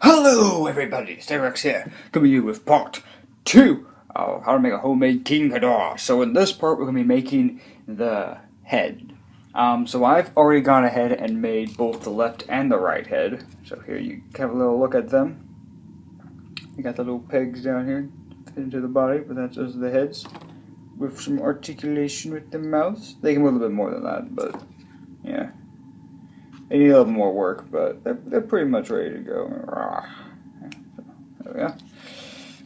Hello everybody, Sterex here, coming to you with part 2 of how to make a homemade King Ghidorah. So in this part we're going to be making the head. So I've already gone ahead and made both the left and the right head. So here you have a little look at them. You got the little pegs down here fit into the body, but that's just the heads. With some articulation with the mouths. They can move a little bit more than that, but yeah. They need a little more work, but they're pretty much ready to go. There we go.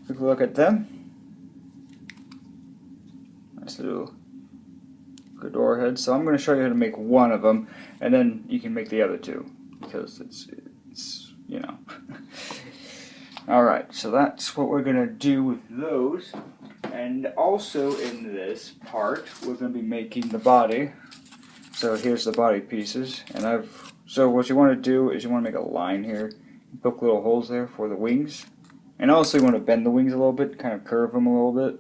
Quick look at them. Nice little Ghidorah head. So I'm going to show you how to make one of them, and then you can make the other two, because it's you know. Alright, so that's what we're going to do with those. And also in this part, we're going to be making the body. So here's the body pieces, and so what you want to do is you want to make a line here, poke little holes there for the wings, and also you want to bend the wings a little bit, kind of curve them a little bit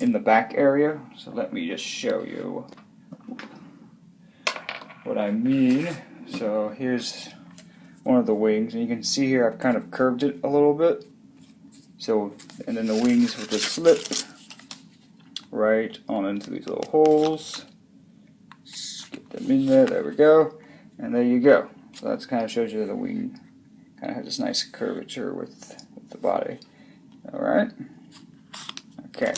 in the back area. So let me just show you what I mean. So here's one of the wings, and you can see here I've kind of curved it a little bit. So, and then the wings will just slip right on into these little holes. Get them in there, there we go. And there you go. So that's kind of shows you the wing kind of has this nice curvature with the body. Alright? Okay.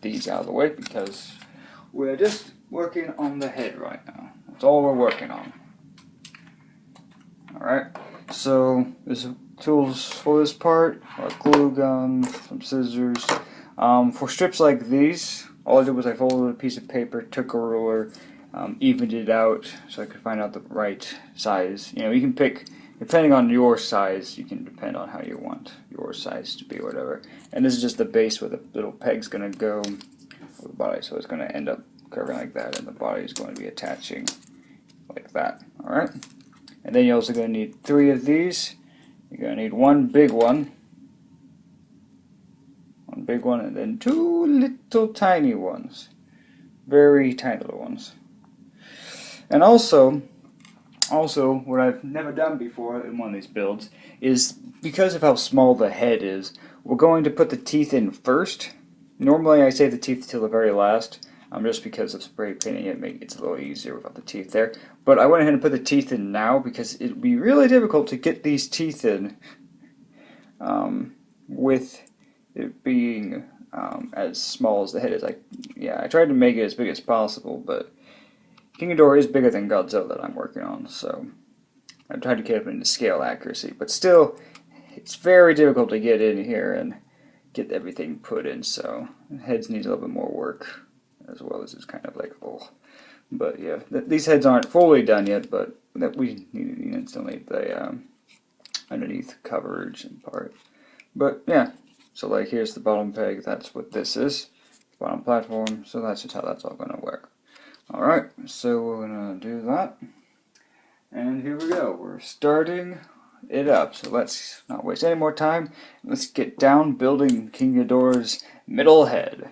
These out of the way because we're just working on the head right now. That's all we're working on. Alright, so there's tools for this part, a glue gun, some scissors. For strips like these, all I did was I folded a piece of paper, took a ruler, evened it out so I could find out the right size. You know, you can pick, depending on your size, you can depend on how you want your size to be, whatever. And this is just the base where the little peg's going to go for the body, so it's going to end up curving like that, and the body is going to be attaching like that. Alright? And then you're also going to need 3 of these. You're going to need one big one, and then 2 little tiny ones, very tiny little ones. And also what I've never done before in one of these builds is, because of how small the head is, we're going to put the teeth in first. Normally I save the teeth till the very last, just because of spray painting it's a little easier without the teeth there. But I went ahead and put the teeth in now because it would be really difficult to get these teeth in with it being as small as the head is. I tried to make it as big as possible, but King Ghidorah is bigger than Godzilla that I'm working on, so I tried to keep it into scale accuracy. But still, it's very difficult to get in here and get everything put in, so the heads need a little bit more work, as well as it's kind of like, oh. But yeah, these heads aren't fully done yet, but we still need the underneath coverage and part. But yeah, so like here's the bottom peg, that's what this is, bottom platform, so that's just how that's all going to work. Alright, so we're going to do that, and here we go, we're starting it up, so let's not waste any more time, let's get down building King Ghidorah's middle head.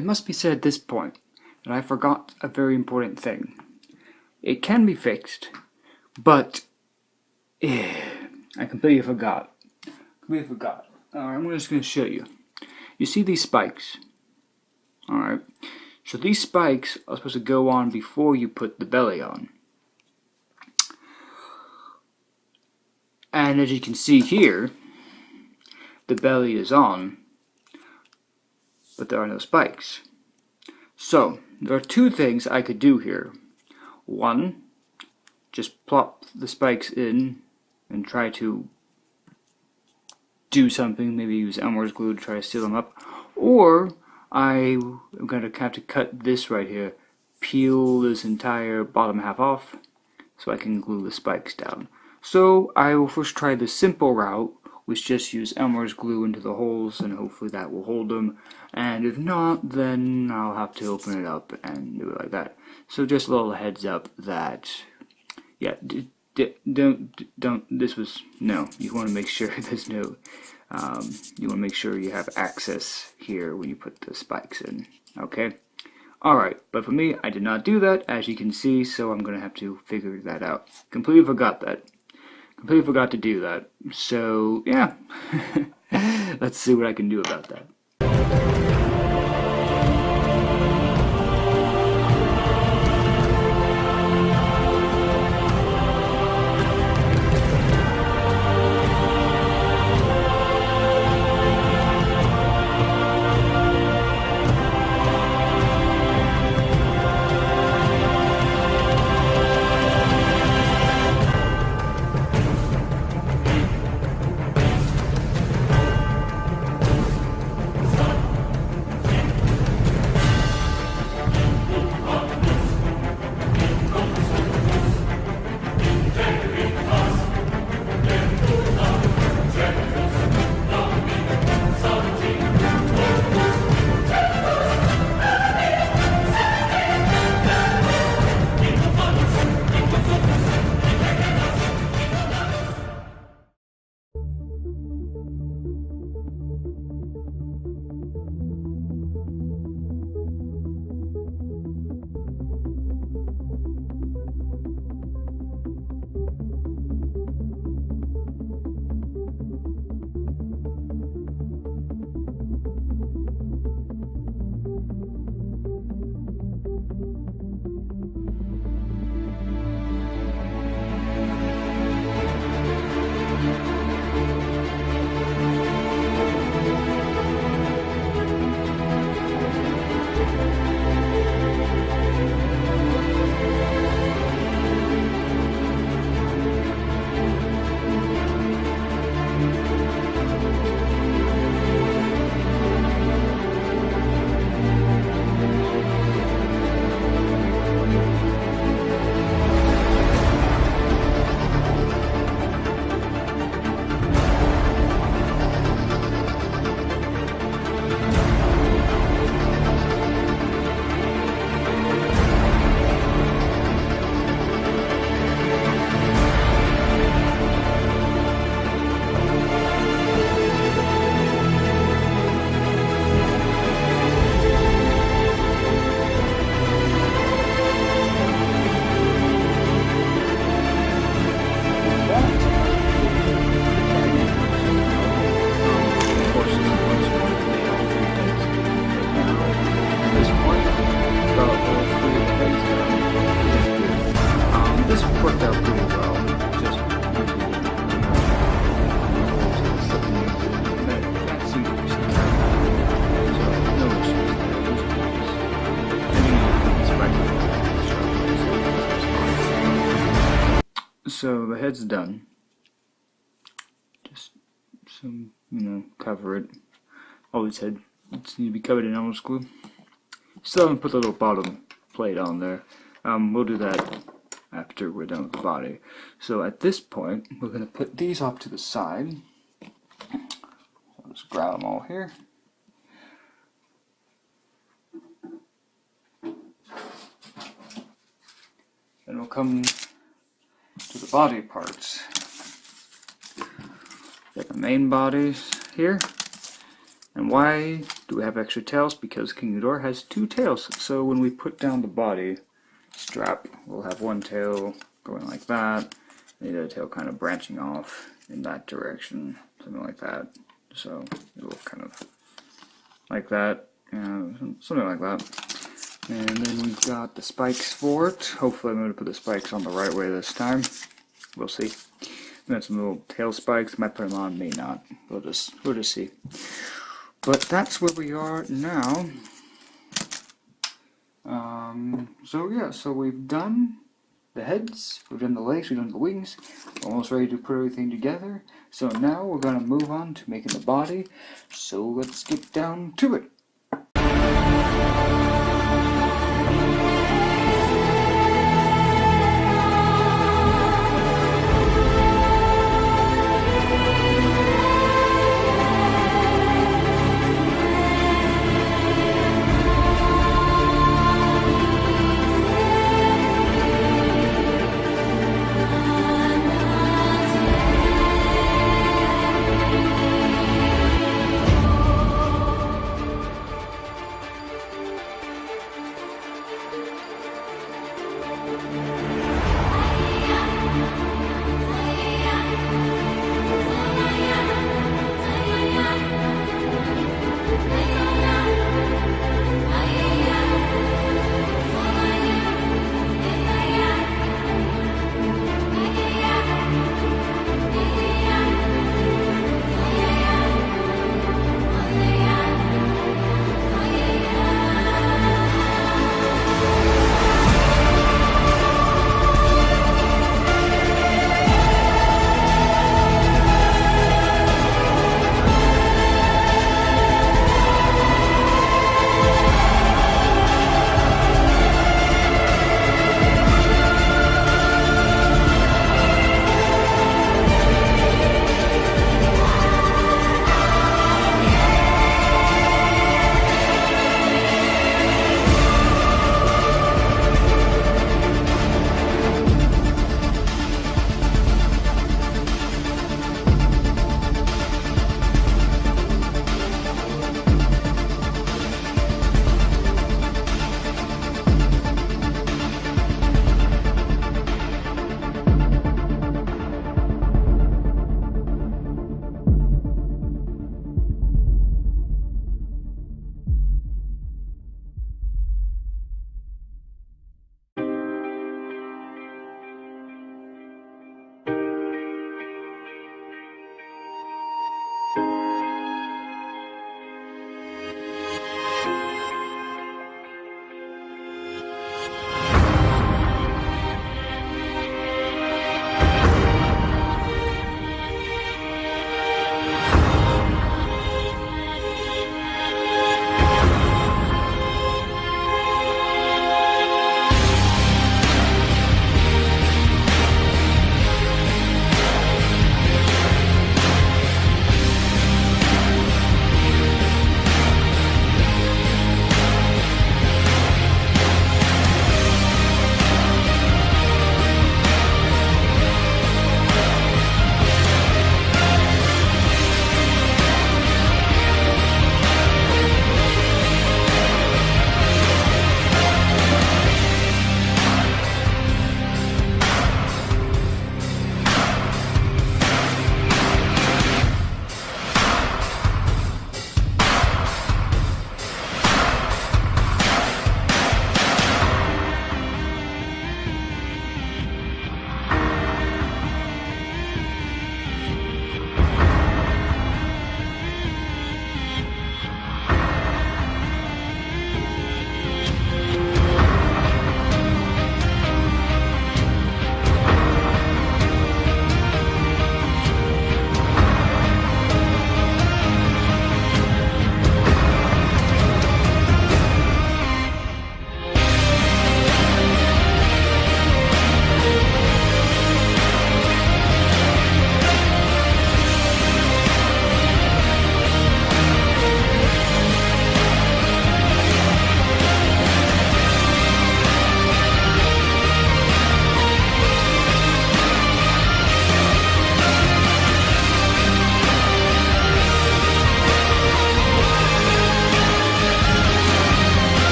it must be said at this point that I forgot a very important thing. It can be fixed, but I completely forgot. Alright, I'm just going to show you. You see these spikes? Alright, so these spikes are supposed to go on before you put the belly on. And as you can see here, the belly is on, but there are no spikes. So, there are two things I could do here. One, just plop the spikes in and try to do something, maybe use Elmer's glue to try to seal them up. Or, I'm going to have to cut this right here, peel this entire bottom half off, so I can glue the spikes down. So I will first try the simple route, which just use Elmer's glue into the holes, and hopefully that will hold them. And if not, then I'll have to open it up and do it like that. So just a little heads up that, yeah, don't, this was, no, you want to make sure there's no, you want to make sure you have access here when you put the spikes in, okay? Alright, but for me, I did not do that, as you can see, so I'm going to have to figure that out. Completely forgot that. Completely forgot to do that. So, yeah. Let's see what I can do about that. So the head's done. Just some, cover it. Always head. It's need to be covered in Elmer's glue. Still haven't put the little bottom plate on there. We'll do that after we're done with the body. So at this point, we're going to put these off to the side. I'll just grab them all here. Then we'll come to the body parts. Got the main bodies here, and why do we have extra tails? Because King Ghidorah has 2 tails. So when we put down the body strap, we'll have one tail going like that, and the other tail kind of branching off in that direction, something like that. So it'll kind of like that, something like that. And then we've got the spikes for it. Hopefully I'm going to put the spikes on the right way this time. We'll see. Got some little tail spikes. Might put them on, may not. We'll just see. But that's where we are now. So yeah, so we've done the heads, we've done the legs, we've done the wings. Almost ready to put everything together. So now we're gonna move on to making the body. So let's get down to it.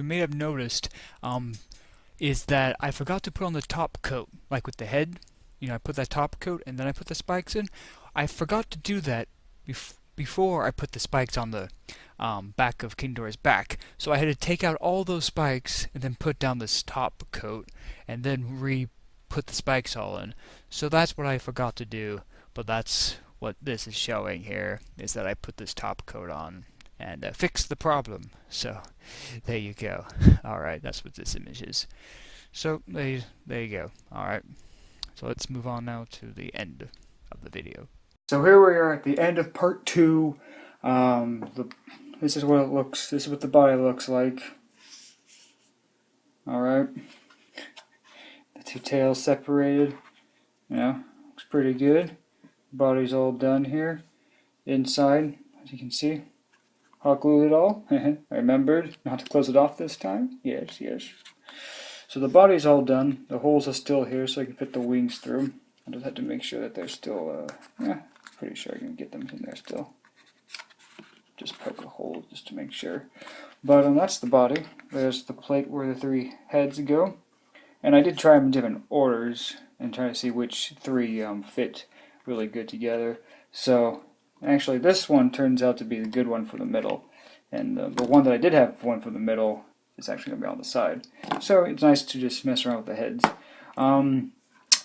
you may have noticed, is that I forgot to put on the top coat, like with the head. You know, I put that top coat and then I put the spikes in. I forgot to do that before I put the spikes on the back of King Ghidorah's back. So I had to take out all those spikes and then put down this top coat and then re-put the spikes all in. So that's what I forgot to do, but that's what this is showing here, is that I put this top coat on and fixed the problem. So there you go. Alright, that's what this image is. So there you go. Alright, so let's move on now to the end of the video. So here we are at the end of part 2. This is what it looks. This is what the body looks like. All right, the two tails separated. Yeah, looks pretty good. Body's all done here. Inside, as you can see, hot glued it all. I remembered not to close it off this time. Yes, yes. So the body's all done. The holes are still here, so I can fit the wings through. I just have to make sure that they're still. Yeah, pretty sure I can get them in there still. Just poke a hole just to make sure. But that's the body. There's the plate where the 3 heads go. And I did try them in different orders and try to see which 3 fit really good together. So actually this one turns out to be the good one for the middle. And the one that I did have one for the middle is actually going to be on the side. So it's nice to just mess around with the heads.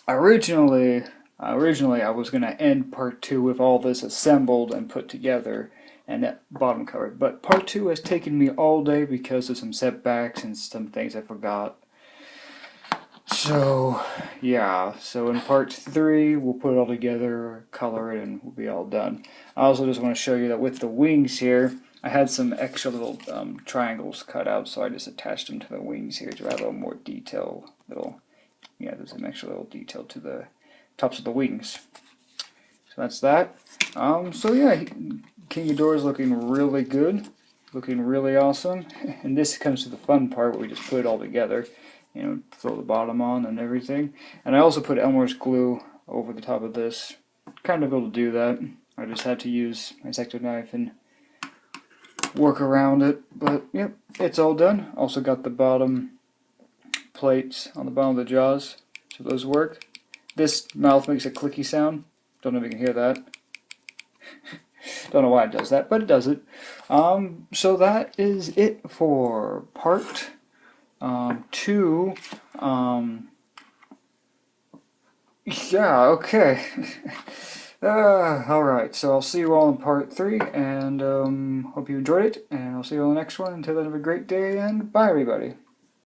Originally I was going to end part 2 with all this assembled and put together and that bottom cover. But part 2 has taken me all day because of some setbacks and some things I forgot. So, yeah. So in part 3, we'll put it all together, color it, and we'll be all done. I also just want to show you that with the wings here, I had some extra little triangles cut out, so I just attached them to the wings here to add a little more detail. There's some extra little detail to the tops of the wings. So that's that. So yeah, King Ghidorah is looking really good, looking really awesome. And this comes to the fun part where we just put it all together, you know, throw the bottom on and everything. And I also put Elmer's glue over the top of this. Kind of able to do that. I just had to use my X-Acto knife and work around it. But yep, it's all done. Also got the bottom plates on the bottom of the jaws, so those work. This mouth makes a clicky sound. Don't know if you can hear that. Don't know why it does that, but it does it. So that is it for part 2. Yeah, okay. Alright, so I'll see you all in part 3, and hope you enjoyed it, and I'll see you on the next one. Until then, have a great day, and bye everybody.